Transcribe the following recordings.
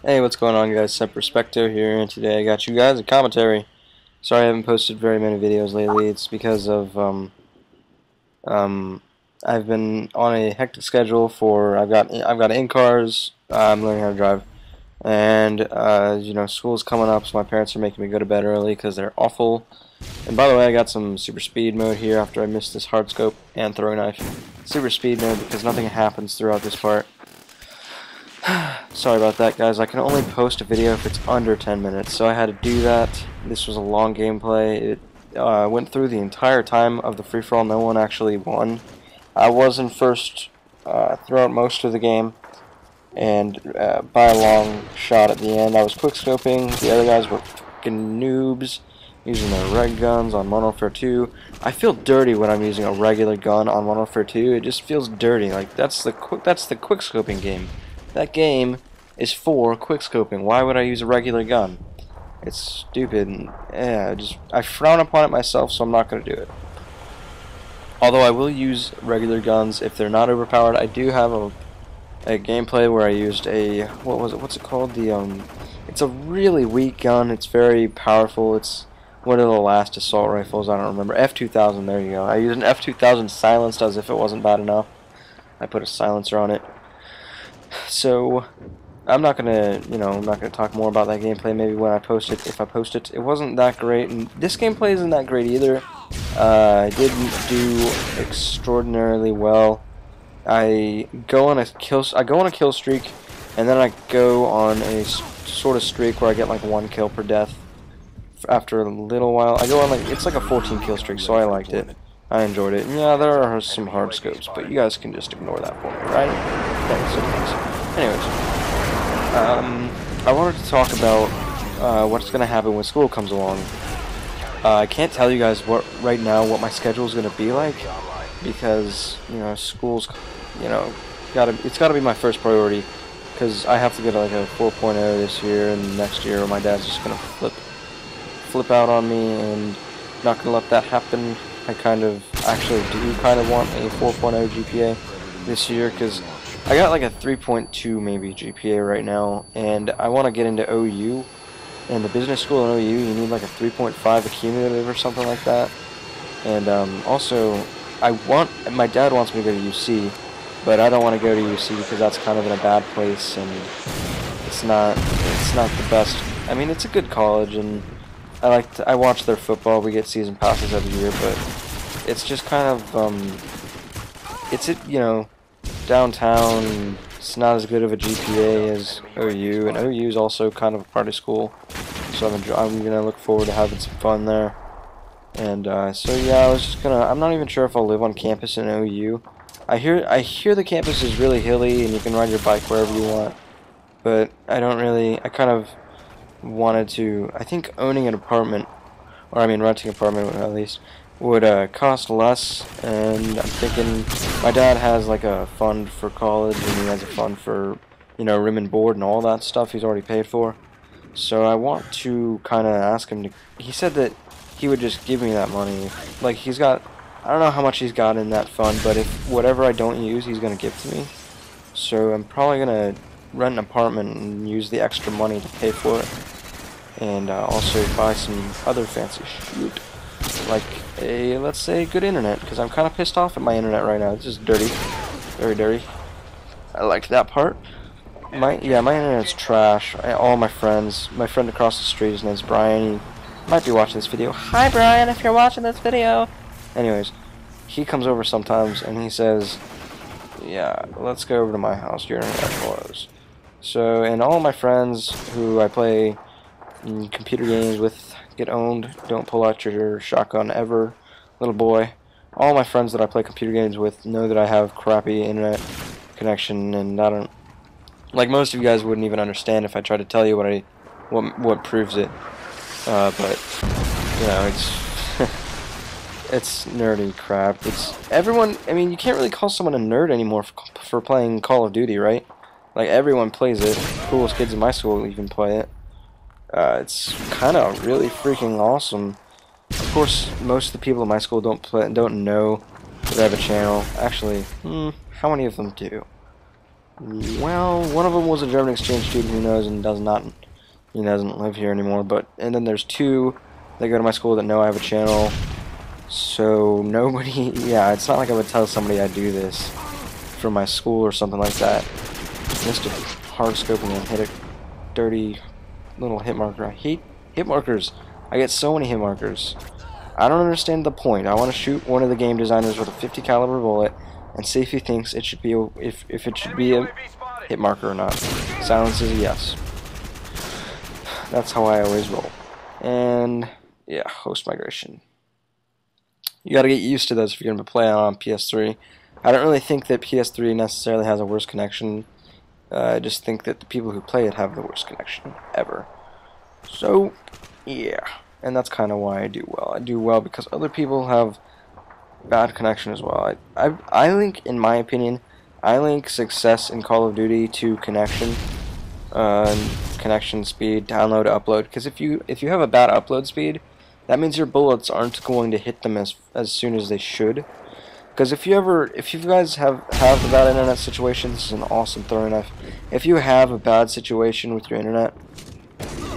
Hey, what's going on, guys? Seprospecto here, and today I got you guys a commentary. Sorry I haven't posted very many videos lately. It's because of I've been on a hectic schedule for I've got in-cars. I'm learning how to drive, and you know, school's coming up, so my parents are making me go to bed early because they're awful. And by the way, I got some super speed mode here after I missed this hard scope and throwing knife. Super speed mode because nothing happens throughout this part. Sorry about that, guys. I can only post a video if it's under 10 minutes, so I had to do that. This was a long gameplay. It went through the entire time of the free-for-all. No one actually won. I was in first throughout most of the game, and by a long shot at the end. I was quickscoping. The other guys were fucking noobs using their reg guns on Modern Warfare 2. I feel dirty when I'm using a regular gun on Modern Warfare 2. It just feels dirty. Like that's the quickscoping game. That game is for quickscoping. Why would I use a regular gun? It's stupid. And, yeah, I frown upon it myself, so I'm not going to do it. Although I will use regular guns if they're not overpowered. I do have a gameplay where I used a what's it called? It's a really weak gun. It's very powerful. It's one of the last assault rifles. I don't remember. F2000. There you go. I used an F2000 silenced as if it wasn't bad enough. I put a silencer on it. So I'm not gonna talk more about that gameplay. Maybe when I post it, if I post it. It wasn't that great, and this gameplay isn't that great either. I didn't do extraordinarily well. I go on a kill streak, and then I go on a sort of streak where I get like 1 kill per death. After a little while, I go on it's like a 14 kill streak, so I liked it. I enjoyed it. Yeah, there are some hard scopes, but you guys can just ignore that for me, right? Thanks. Anyways, I wanted to talk about what's going to happen when school comes along. I can't tell you guys right now what my schedule is going to be like, because school's it's got to be my first priority, because I have to get like a 4.0 this year, and next year my dad's just going to flip out on me, and not going to let that happen. I actually do want a 4.0 GPA this year, because I got like a 3.2 maybe GPA right now, and I want to get into OU, and the business school in OU you need like a 3.5 accumulative or something like that. And also my dad wants me to go to UC, but I don't want to go to UC because that's kind of in a bad place, and it's not the best. I mean, it's a good college, and I watch their football. We get season passes every year, but it's just kind of it's downtown. It's not as good of a GPA as OU, and OU is also kind of a party school, so I'm gonna look forward to having some fun there. And so yeah, I'm not even sure if I'll live on campus in OU. I hear the campus is really hilly and you can ride your bike wherever you want, but I kind of wanted to. I think owning an apartment, or I mean renting an apartment at least, would cost less, and I'm thinking my dad has like a fund for college, and he has a fund for room and board and all that stuff he's already paid for. So I want to kind of ask him to. He said that he would just give me that money. Like I don't know how much he's got in that fund, but if whatever I don't use, he's gonna give to me. So I'm probably gonna rent an apartment and use the extra money to pay for it, and also buy some other fancy shit, like let's say good internet, because I'm kind of pissed off at my internet right now. It's just dirty, very dirty. I liked that part. My internet's trash. All my friend across the street, his name's Brian. He might be watching this video. Hi Brian, if you're watching this video. Anyways, he comes over sometimes and he says, yeah, let's go over to my house. Your internet was. So, and all my friends who I play computer games with get owned. Don't pull out your shotgun ever, little boy. All my friends that I play computer games with know that I have crappy internet connection, and I don't, like most of you guys wouldn't even understand if I tried to tell you what proves it. But it's it's nerdy crap. It's everyone. I mean, you can't really call someone a nerd anymore for playing Call of Duty, right? Like everyone plays it. The coolest kids in my school even play it. It's kind of really freaking awesome. Of course, most of the people in my school don't know that I have a channel. Actually, how many of them do? well, one of them was a German exchange student who knows and does not, he doesn't live here anymore. And then there's two that go to my school that know I have a channel. So nobody, yeah, it's not like I would tell somebody I do this from my school or something like that. Missed a hard scoping and hit a dirty little hit marker. I hate hit markers. I get so many hit markers. I don't understand the point. I want to shoot one of the game designers with a 50 caliber bullet and see if he thinks it should be a, if it should be a hit marker or not. Silence is a yes. That's how I always roll. And yeah, host migration. You got to get used to those if you're going to play on PS3. I don't really think that PS3 necessarily has a worse connection. I just think that the people who play it have the worst connection ever. So, yeah. And that's kind of why I do well. I do well because other people have bad connection as well. I link, in my opinion, I link success in Call of Duty to connection. Connection speed, download, upload. Because if you have a bad upload speed, that means your bullets aren't going to hit them as soon as they should. Because if you guys have a bad internet situation, this is an awesome throwing knife. If you have a bad situation with your internet,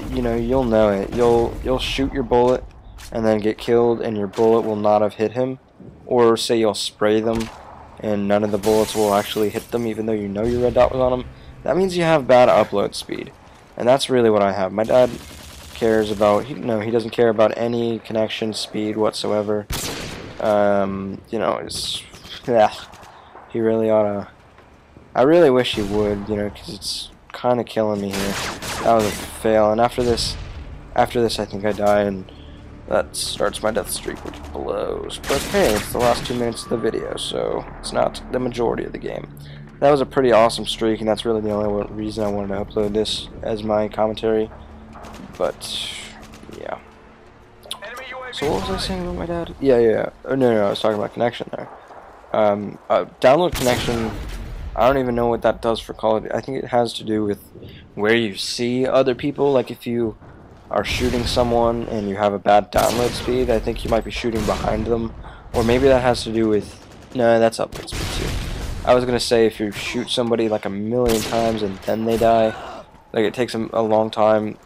you know, you'll know it. You'll shoot your bullet and then get killed, and your bullet will not have hit him. Or say you'll spray them, and none of the bullets will actually hit them, even though you know your red dot was on them. That means you have bad upload speed, and that's really what I have. My dad cares about, he doesn't care about any connection speed whatsoever. You know, it's, yeah, he really ought to, I really wish he would, you know, because it's kind of killing me here. That was a fail, and after this I think I die, and that starts my death streak, which blows. But hey, it's the last 2 minutes of the video, so it's not the majority of the game. That was a pretty awesome streak, and that's really the only reason I wanted to upload this as my commentary. But, yeah. So what was I saying about my dad? Yeah. Oh, no, I was talking about connection there. Download connection, I don't even know what that does for Call of Duty. I think it has to do with where you see other people. Like if you are shooting someone and you have a bad download speed, I think you might be shooting behind them. Or maybe that has to do with, no, that's upload speed too. I was going to say if you shoot somebody like 1,000,000 times and then they die, like it takes a long time.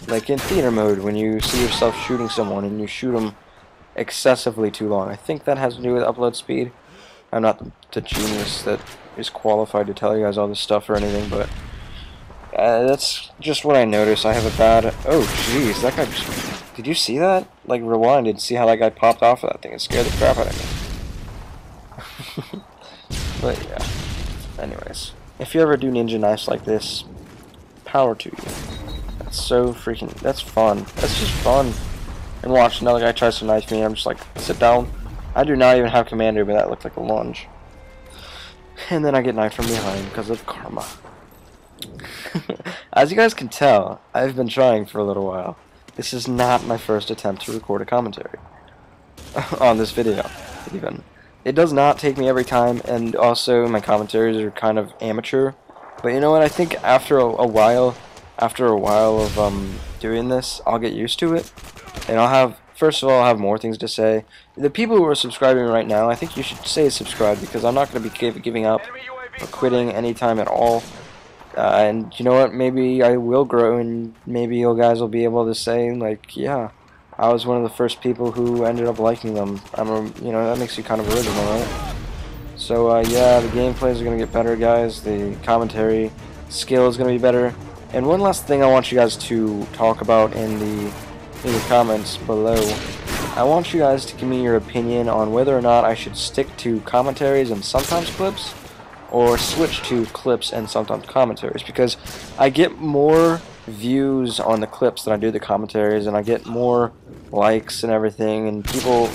Like in theater mode, when you see yourself shooting someone and you shoot them excessively too long, I think that has to do with upload speed. I'm not the genius that is qualified to tell you guys all this stuff or anything, but that's just what I noticed. I have a bad, oh jeez, that guy just, did you see that? Like rewind and see how that guy popped off of that thing. It scared the crap out of me. But yeah, anyways, if you ever do ninja knives like this, power to you. That's so freaking, that's fun. That's just fun. And watch another guy tries to knife me, I'm just like, sit down. I do not even have commander, but that looked like a lunge. And then I get knifed from behind because of karma. As you guys can tell, I've been trying for a little while. This is not my first attempt to record a commentary on this video, even. It does not take me every time, and also my commentaries are kind of amateur. But you know what, I think after a while of doing this, I'll get used to it, and first of all, I'll have more things to say. The people who are subscribing right now, I think you should say subscribe, because I'm not going to be giving up or quitting anytime at all. And you know what, maybe I will grow, and maybe you guys will be able to say, like, yeah, I was one of the first people who ended up liking them. You know, that makes you kind of original, right? So, yeah, the gameplays are going to get better, guys. The commentary skill is going to be better. And one last thing I want you guys to talk about in the comments below. I want you guys to give me your opinion on whether or not I should stick to commentaries and sometimes clips, or switch to clips and sometimes commentaries, because I get more views on the clips than I do the commentaries, and I get more likes and everything, and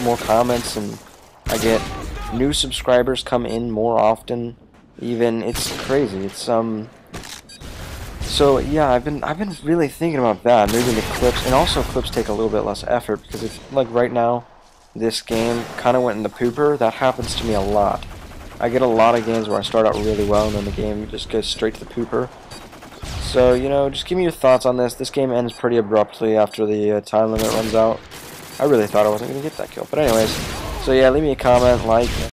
more comments, and I get new subscribers come in more often. Even it's crazy. It's So yeah, I've been really thinking about that, moving to clips, and also clips take a little bit less effort, because if, like right now, this game kind of went in the pooper. That happens to me a lot. I get a lot of games where I start out really well and then the game just goes straight to the pooper. So, you know, just give me your thoughts on this. This game ends pretty abruptly after the time limit runs out. I really thought I wasn't going to get that kill. But anyways, so yeah, leave me a comment, like,